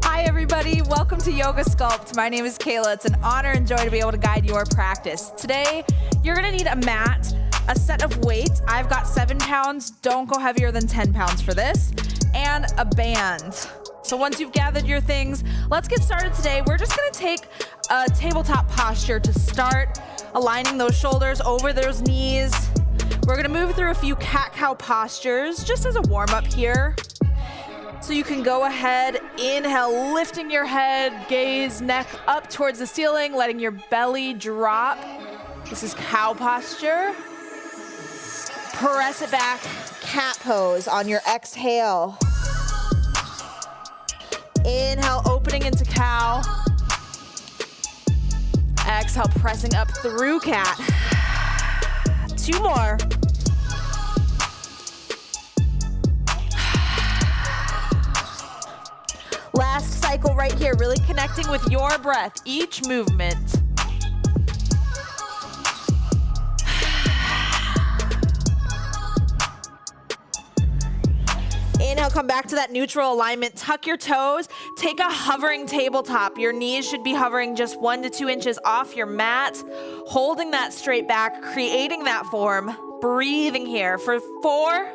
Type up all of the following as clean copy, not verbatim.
Hi everybody, welcome to Yoga Sculpt. My name is Kayla. It's an honor and joy to be able to guide your practice. Today, you're gonna need a mat, a set of weights. I've got 7 pounds, don't go heavier than 10 pounds for this, and a band. So once you've gathered your things, let's get started today. We're just gonna take a tabletop posture to start, aligning those shoulders over those knees. We're gonna move through a few cat-cow postures just as a warm-up here. So you can go ahead, inhale, lifting your head, gaze, neck up towards the ceiling, letting your belly drop. This is cow posture. Press it back, cat pose on your exhale. Inhale, opening into cow. Exhale, pressing up through cat. 2 more. Last cycle right here, really connecting with your breath, each movement. Inhale, come back to that neutral alignment. Tuck your toes, take a hovering tabletop. Your knees should be hovering just 1 to 2 inches off your mat, holding that straight back, creating that form. Breathing here for 4,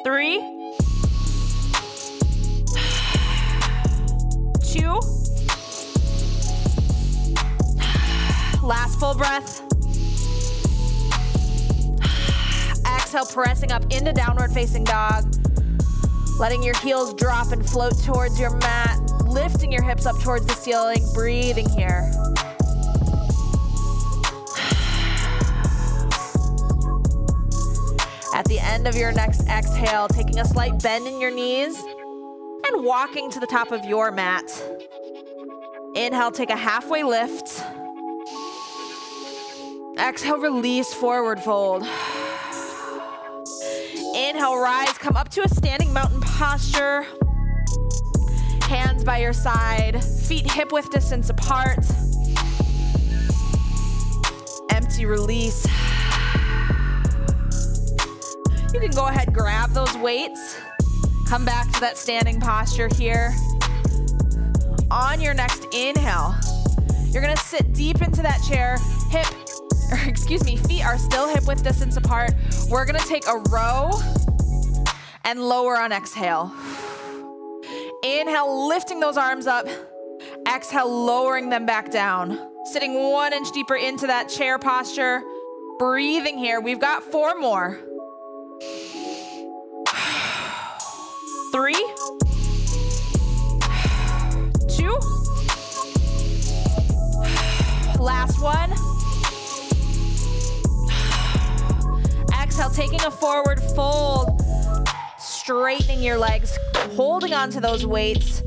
3, 2. Last full breath. Exhale, pressing up into downward facing dog. Letting your heels drop and float towards your mat. Lifting your hips up towards the ceiling. Breathing here. At the end of your next exhale, taking a slight bend in your knees and walking to the top of your mat. Inhale, take a halfway lift. Exhale, release, forward fold. Inhale, rise, come up to a standing mountain posture. Hands by your side, feet hip width distance apart. Empty, release. You can go ahead, grab those weights. Come back to that standing posture here. On your next inhale, you're gonna sit deep into that chair. Feet are still hip width distance apart. We're gonna take a row and lower on exhale. Inhale, lifting those arms up. Exhale, lowering them back down. Sitting 1 inch deeper into that chair posture. Breathing here. We've got 4 more. 3, 2, last one. Exhale, taking a forward fold, straightening your legs, holding onto those weights,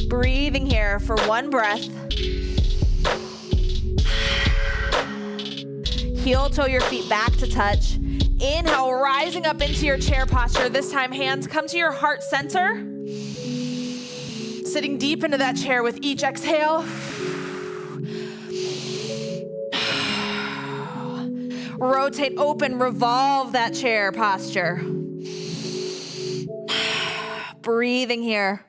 breathing here for 1 breath. Heel toe your feet back to touch. Inhale, rising up into your chair posture. This time, hands come to your heart center. Sitting deep into that chair with each exhale. Rotate, open, revolve that chair posture. Breathing here.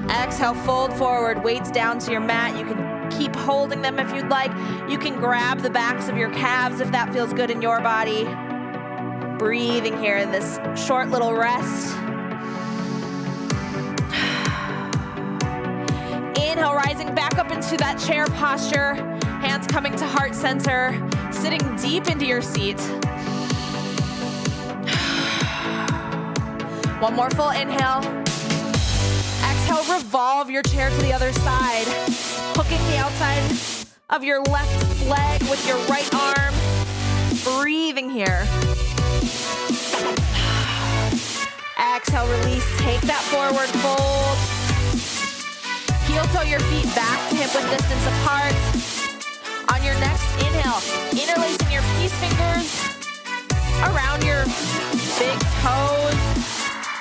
Exhale, fold forward, weights down to your mat. You can keep holding them if you'd like. You can grab the backs of your calves if that feels good in your body. Breathing here in this short little rest. Inhale, rising back up into that chair posture. Hands coming to heart center, sitting deep into your seat. One more full inhale. Exhale, revolve your chair to the other side. Hooking the outside of your left leg with your right arm. Breathing here. Exhale, release. Take that forward fold. Heel toe your feet back to hip width distance apart. On your next inhale, interlacing your peace fingers around your big toes,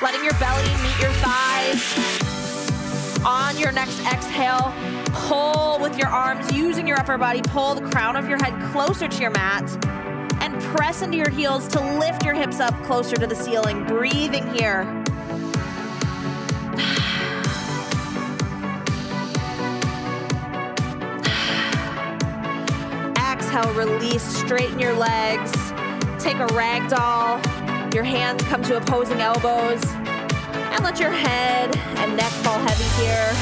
letting your belly meet your thighs. On your next exhale, pull with your arms, using your upper body, pull the crown of your head closer to your mat, and press into your heels to lift your hips up closer to the ceiling. Breathing here. Exhale, release, straighten your legs. Take a ragdoll. Your hands come to opposing elbows. And let your head and neck fall heavy here.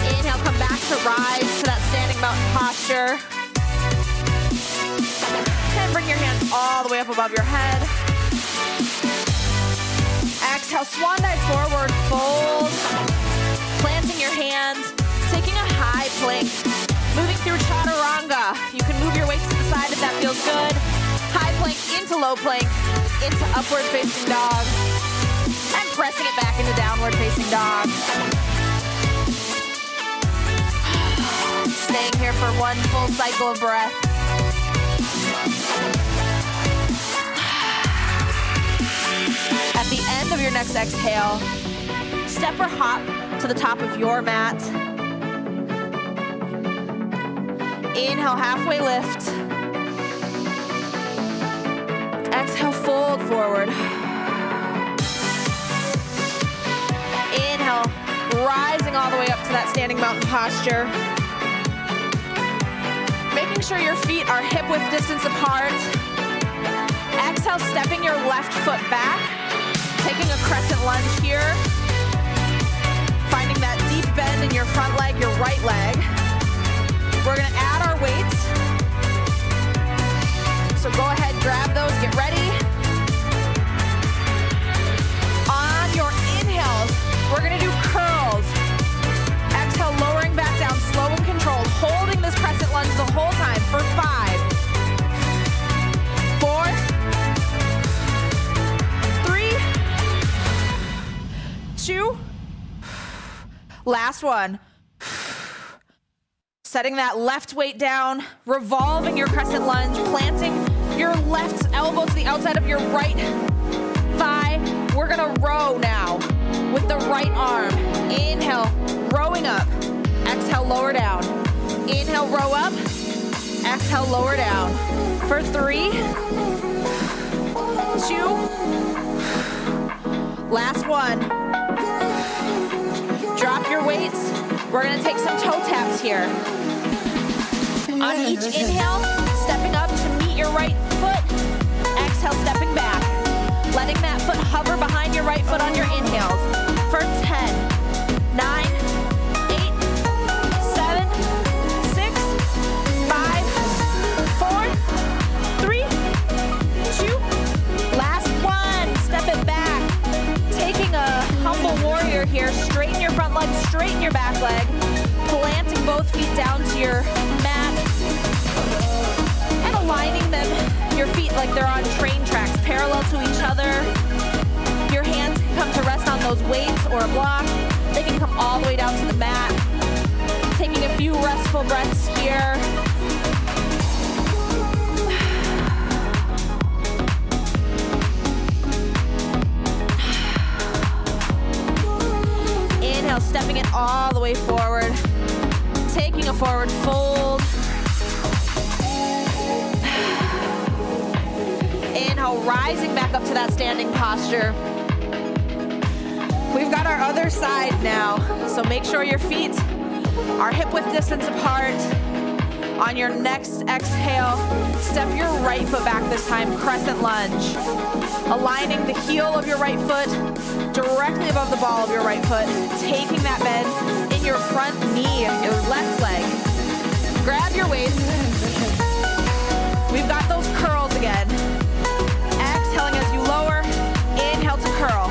Inhale, come back to rise to that standing mountain posture. And bring your hands all the way up above your head. Exhale, swan dive forward, fold. Planting your hands, taking a high plank, moving through chaturanga. You can move your weights to the side if that feels good. High plank into low plank, into upward facing dog, and pressing it back into downward facing dog. Staying here for one full cycle of breath. At the end of your next exhale, step or hop to the top of your mat. Inhale, halfway lift. Exhale, fold forward. Inhale, rising all the way up to that standing mountain posture. Making sure your feet are hip width distance apart. Exhale, stepping your left foot back. Taking a crescent lunge here. Finding that deep bend in your front leg, your right leg. We're gonna add our weights. So go ahead, grab those, get ready. On your inhales, we're gonna do curls. Exhale, lowering back down, slow and controlled, holding this crescent lunge the whole time for 5, 4, 3, 2, last one. Setting that left weight down, revolving your crescent lunge, planting your left elbow to the outside of your right thigh. We're gonna row now with the right arm. Inhale, rowing up. Exhale, lower down. Inhale, row up. Exhale, lower down. For 3, 2, last one. Drop your weights. We're gonna take some toe taps here. On each inhale, stepping up to meet your right foot. Exhale, stepping back. Letting that foot hover behind your right foot on your inhales. For 10, 9, 8, 7, 6, 5, 4, 3, 2, last one. Step it back. Taking a humble warrior here. Straighten your front leg, straighten your back leg. Planting both feet down to your mat. And aligning them, your feet like they're on train tracks, parallel to each other. Your hands can come to rest on those weights or a block. They can come all the way down to the mat. Taking a few restful breaths here. Inhale, stepping it all the way forward. Taking a forward fold. Inhale, rising back up to that standing posture. We've got our other side now, so make sure your feet are hip width distance apart. On your next exhale, step your right foot back this time, crescent lunge. Aligning the heel of your right foot directly above the ball of your right foot, taking that bend in your front knee, your left leg. Grab your weights. We've got those curls again. Exhaling as you lower, inhale to curl.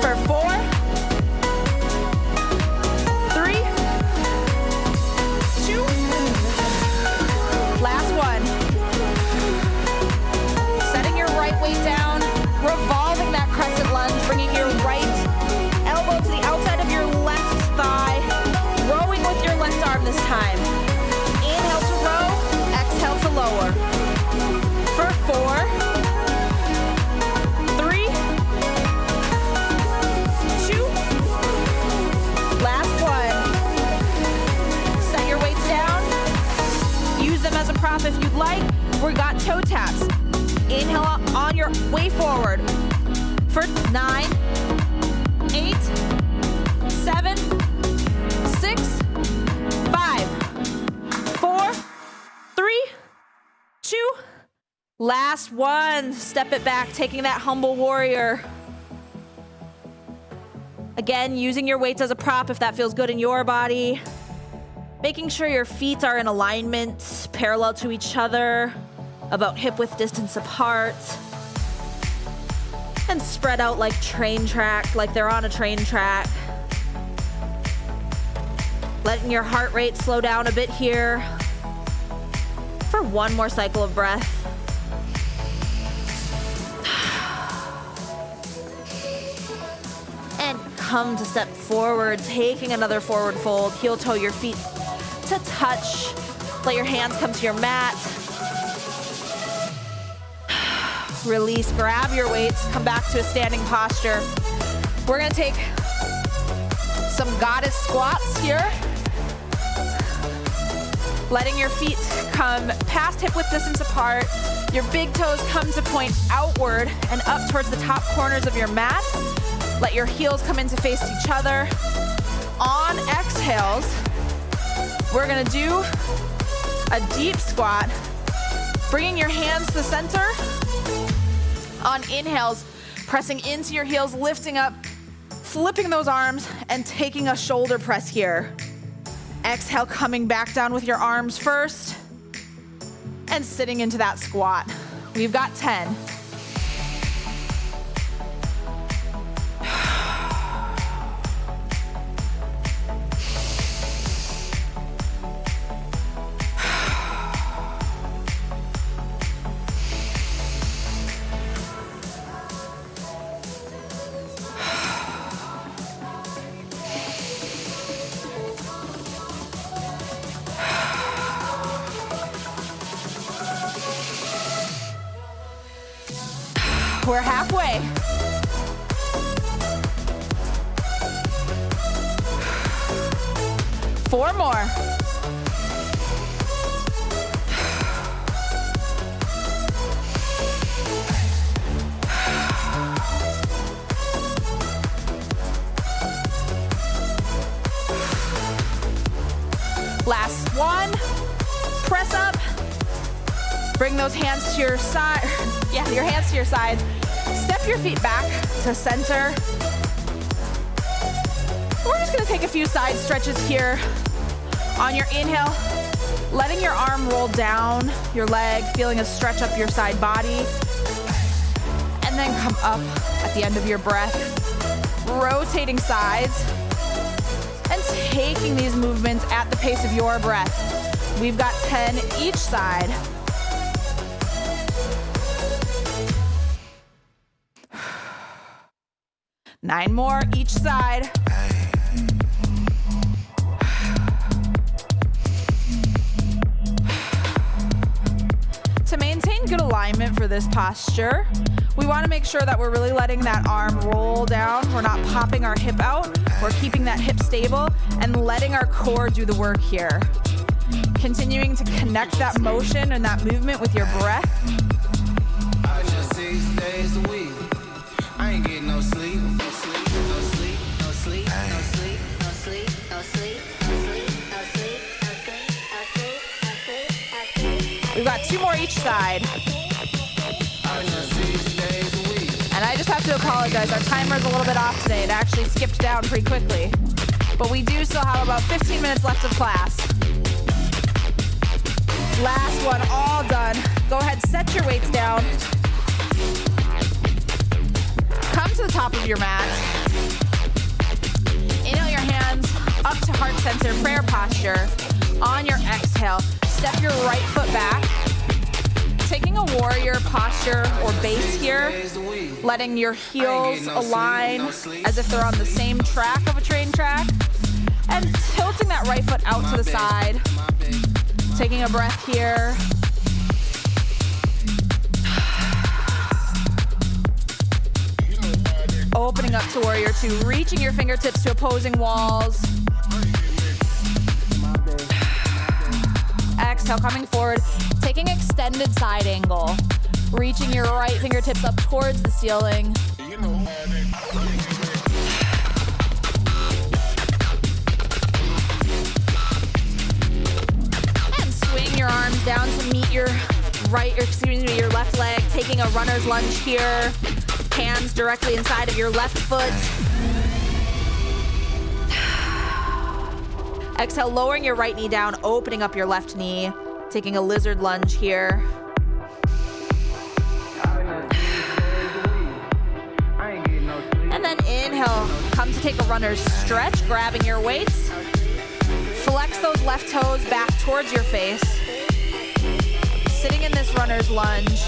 For 4, 3, 2, last one. Setting your right weight down, revolving that crescent lunge, bringing your right elbow to the outside of your left thigh, rowing with your left arm this time. Inhale to row, exhale to lower. For 4, 3, 2, last one. Set your weights down. Use them as a prop if you'd like. We got toe taps. Inhale on your way forward. For 9, 8, 7, 6, 5, 4, 3, 2, last one. Step it back, taking that humble warrior. Again, using your weights as a prop if that feels good in your body. Making sure your feet are in alignment, parallel to each other, about hip width distance apart. And spread out like they're on a train track. Letting your heart rate slow down a bit here for one more cycle of breath. And come to step forward, taking another forward fold. Heel toe your feet to touch. Let your hands come to your mat. Release, grab your weights, come back to a standing posture. We're gonna take some goddess squats here. Letting your feet come past hip width distance apart. Your big toes come to point outward and up towards the top corners of your mat. Let your heels come in to face each other. On exhales, we're gonna do a deep squat, bringing your hands to the center. On inhales, pressing into your heels, lifting up, flipping those arms, and taking a shoulder press here. Exhale, coming back down with your arms first, and sitting into that squat. We've got 10. We're halfway. Four more. Last one. Press up. Bring those hands to your side. Yeah, your hands to your sides. Step your feet back to center. We're just gonna take a few side stretches here. On your inhale, letting your arm roll down your leg, feeling a stretch up your side body. And then come up at the end of your breath, rotating sides and taking these movements at the pace of your breath. We've got 10 each side. Nine more each side. To maintain good alignment for this posture, we want to make sure that we're really letting that arm roll down. We're not popping our hip out. We're keeping that hip stable and letting our core do the work here. Continuing to connect that motion and that movement with your breath. I just 6 days a week. I ain't getting no sleep. We've got 2 more each side. And I just have to apologize. Our timer's a little bit off today. It actually skipped down pretty quickly. But we do still have about 15 minutes left of class. Last one, all done. Go ahead, set your weights down. Come to the top of your mat. Inhale your hands up to heart center, prayer posture. On your exhale, step your right foot back. Taking a warrior posture or base here, letting your heels align as if they're on the same track of a train track, and tilting that right foot out to the side. Taking a breath here. Opening up to warrior two, reaching your fingertips to opposing walls. Exhale, coming forward, taking extended side angle, reaching your right fingertips up towards the ceiling. And swing your arms down to meet your your left leg, taking a runner's lunge here. Hands directly inside of your left foot. Exhale, lowering your right knee down, opening up your left knee, taking a lizard lunge here. And then inhale, come to take a runner's stretch, grabbing your weights. Flex those left toes back towards your face. Sitting in this runner's lunge.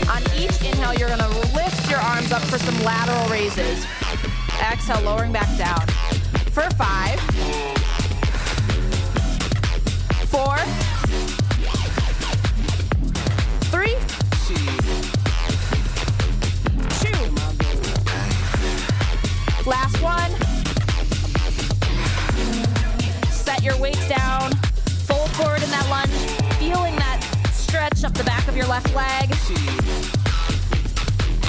On each inhale, you're gonna lift your arms up for some lateral raises. Exhale, lowering back down. For 5, 4, 3, 2. Last one. Set your weights down. Fold forward in that lunge. Feeling that stretch up the back of your left leg.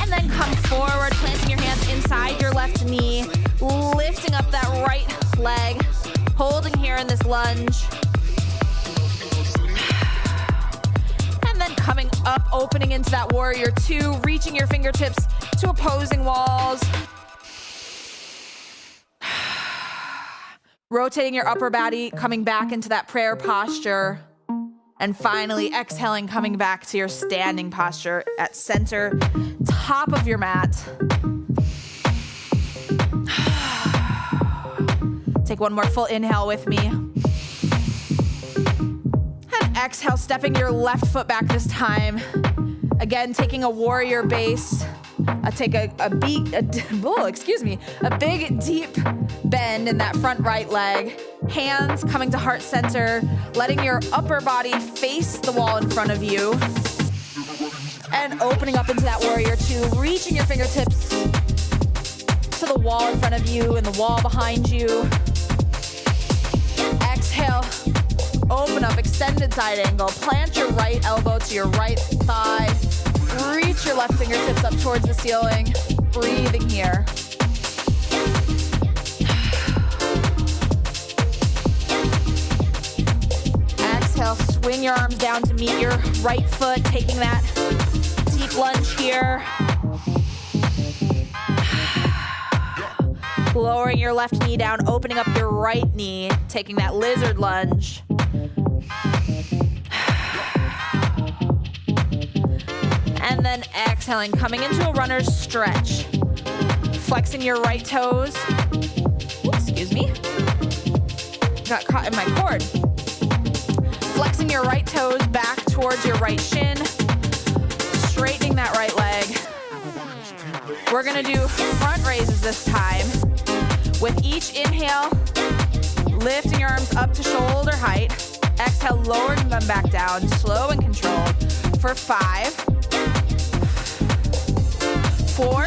And then come forward, planting your hands inside your left knee, lifting up that right leg, holding here in this lunge. And then coming up, opening into that warrior two, reaching your fingertips to opposing walls. Rotating your upper body, coming back into that prayer posture. And finally, exhaling, coming back to your standing posture at center, top of your mat. Take one more full inhale with me. And exhale, stepping your left foot back this time. Again, taking a warrior base. Take a big deep bend in that front right leg. Hands coming to heart center, letting your upper body face the wall in front of you. And opening up into that warrior two, reaching your fingertips to the wall in front of you and the wall behind you. Exhale, open up, extended side angle. Plant your right elbow to your right thigh. Reach your left fingertips up towards the ceiling. Breathing here. Exhale, swing your arms down to meet your right foot, taking that deep lunge here. Lowering your left knee down, opening up your right knee, taking that lizard lunge. And then exhaling, coming into a runner's stretch. Flexing your right toes. Oops, excuse me. Got caught in my cord. Flexing your right toes back towards your right shin. Straightening that right leg. We're gonna do front raises this time. With each inhale, lifting your arms up to shoulder height. Exhale, lowering them back down, slow and controlled. For 5, 4,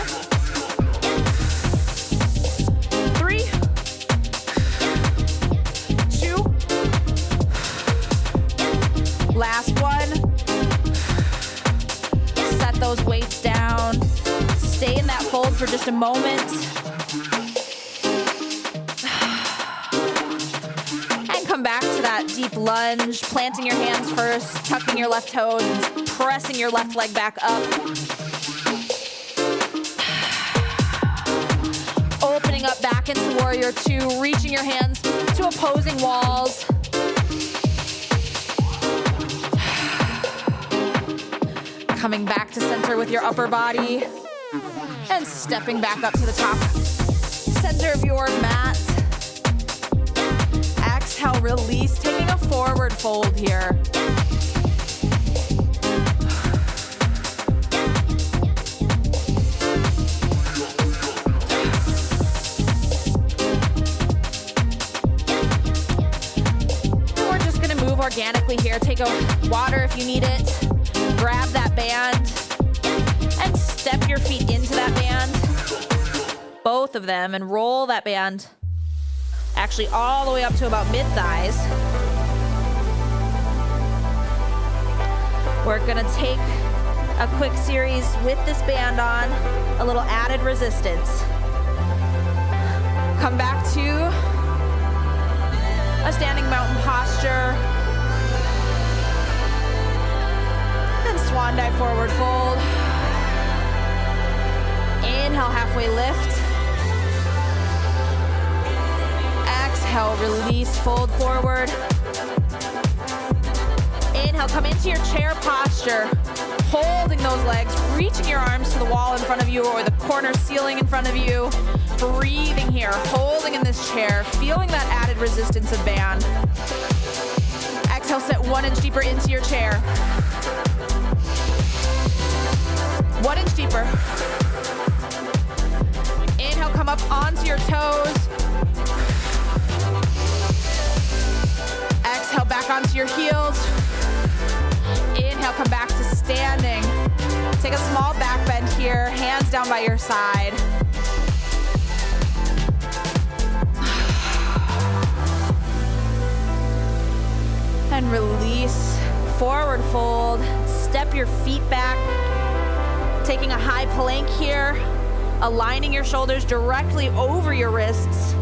3, 2. Last one. Set those weights down. Stay in that fold for just a moment. And come back to that deep lunge, planting your hands first, tucking your left toes, and pressing your left leg back up. Opening up back into warrior two, reaching your hands to opposing walls. Coming back to center with your upper body and stepping back up to the top center of your mat. Exhale, release, taking a forward fold here. We're just gonna move organically here. Take a water if you need it. Grab that band and step your feet into that band, both of them, and roll that band actually all the way up to about mid-thighs. We're gonna take a quick series with this band on, a little added resistance. Come back to a standing mountain posture. Then swan dive forward fold. Inhale, halfway lift. Exhale, release, fold forward. Inhale, come into your chair posture, holding those legs, reaching your arms to the wall in front of you or the corner ceiling in front of you. Breathing here, holding in this chair, feeling that added resistance of band. Exhale, sit 1 inch deeper into your chair. 1 inch deeper. Inhale, come up onto your toes. Exhale, back onto your heels. Inhale, come back to standing. Take a small back bend here, hands down by your side. And release, forward fold, step your feet back. Taking a high plank here, aligning your shoulders directly over your wrists.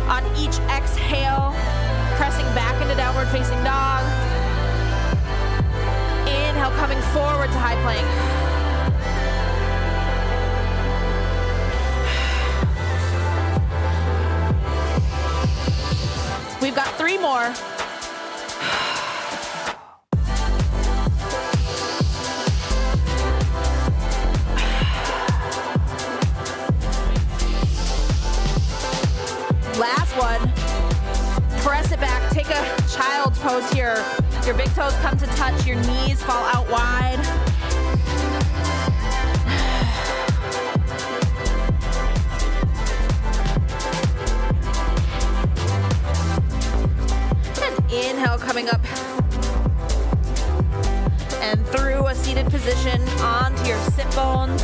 On each exhale, pressing back into downward facing dog. Inhale, coming forward to high plank. We've got 3 more. Last one. Press it back. Take a child's pose here. Your big toes come to touch. Your knees fall out wide. And inhale, coming up and through a seated position onto your sit bones.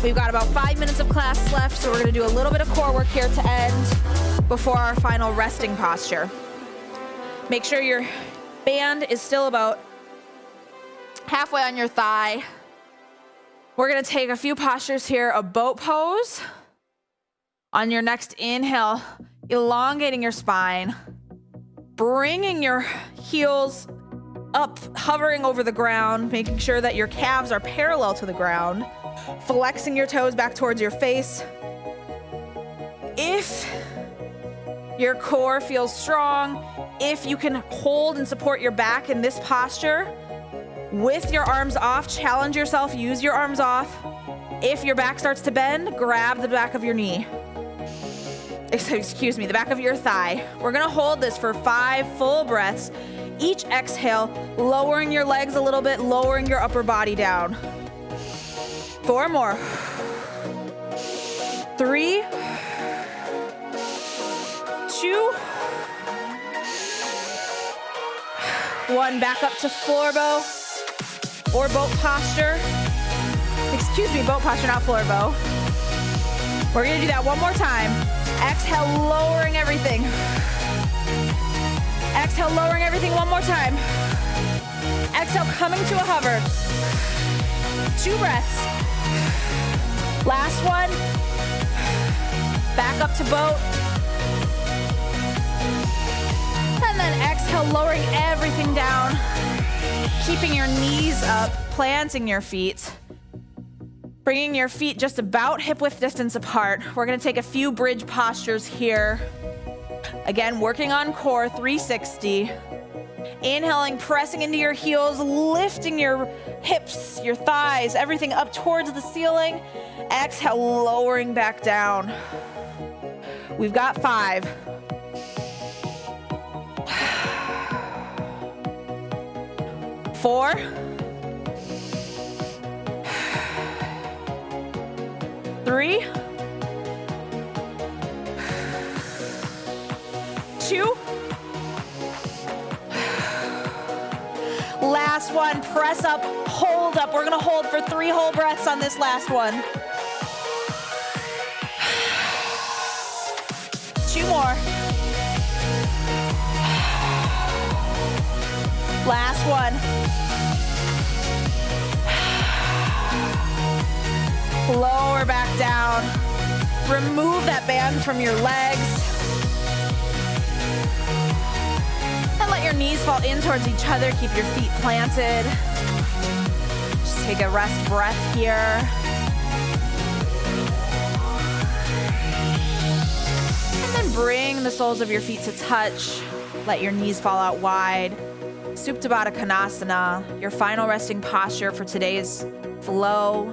We've got about 5 minutes of class left, so we're gonna do a little bit of core work here to end before our final resting posture. Make sure your band is still about halfway on your thigh. We're gonna take a few postures here, a boat pose. On your next inhale, elongating your spine, bringing your heels up, hovering over the ground, making sure that your calves are parallel to the ground. Flexing your toes back towards your face. If your core feels strong, if you can hold and support your back in this posture, with your arms off, challenge yourself, use your arms off. If your back starts to bend, grab the back of your knee. Excuse me, the back of your thigh. We're gonna hold this for 5 full breaths. Each exhale, lowering your legs a little bit, lowering your upper body down. 4 more. 3, 2, 1. Back up to floor bow or boat posture. Excuse me, boat posture, not floor bow. We're gonna do that one more time. Exhale, lowering everything. Exhale, lowering everything one more time. Exhale, coming to a hover. 2 breaths. Last one. Back up to boat. And then exhale, lowering everything down. Keeping your knees up, planting your feet. Bringing your feet just about hip width distance apart. We're gonna take a few bridge postures here. Again, working on core 360. Inhaling, pressing into your heels, lifting your hips, your thighs, everything up towards the ceiling. Exhale, lowering back down. We've got 5. 4. 3. 2. Last one, press up, hold up. We're gonna hold for 3 whole breaths on this last one. 2 more. Last one. Lower back down. Remove that band from your legs. And let your knees fall in towards each other. Keep your feet planted. Just take a rest breath here. And then bring the soles of your feet to touch. Let your knees fall out wide. Supta Baddha Konasana, your final resting posture for today's flow.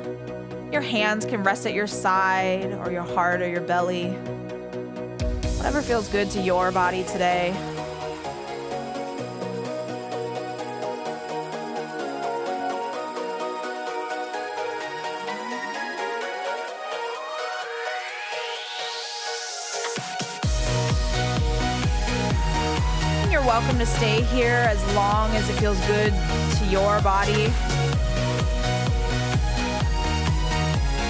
Your hands can rest at your side or your heart or your belly. Whatever feels good to your body today. You're welcome to stay here as long as it feels good to your body.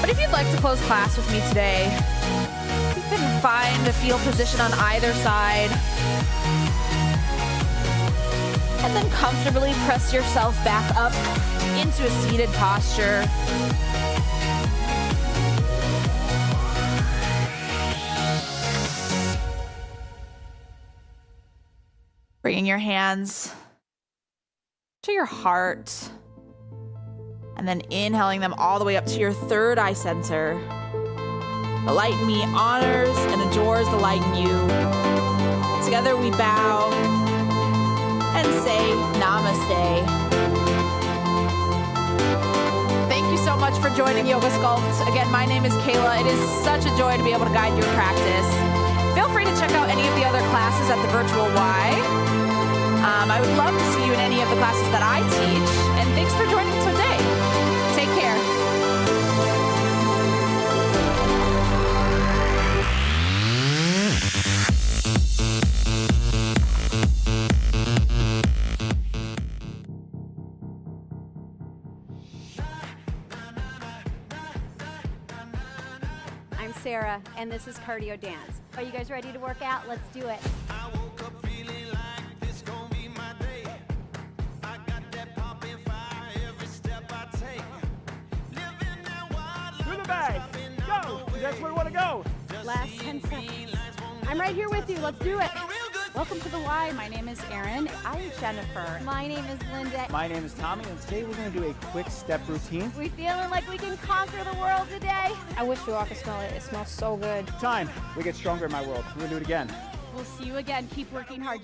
But if you'd like to close class with me today, you can find a feel position on either side. And then comfortably press yourself back up into a seated posture. Bringing your hands to your heart. And then inhaling them all the way up to your third eye center. The light in me honors and adores the light in you. Together we bow and say namaste. Thank you so much for joining Yoga Sculpt. Again, my name is Kayla. It is such a joy to be able to guide your practice. Feel free to check out any of the other classes at the virtual Y. I would love to see you in any of the classes that I teach. And thanks for joining today. Take care. I'm Sarah, and this is Cardio Dance. Are you guys ready to work out? Let's do it. I woke up feeling like this gon' be my day. I got that poppin' fire every step I take. Living that wild life. Through the bag. Go. That's where we want to go. Last 10 seconds. I'm right here with you. Let's do it. Welcome to the Y. My name is Erin. I'm Jennifer. My name is Linda. My name is Tommy, and today we're going to do a quick step routine. We feeling like we can conquer the world today. I wish you all could smell it. It smells so good. Time. We get stronger in my world. We're going to do it again. We'll see you again. Keep working hard.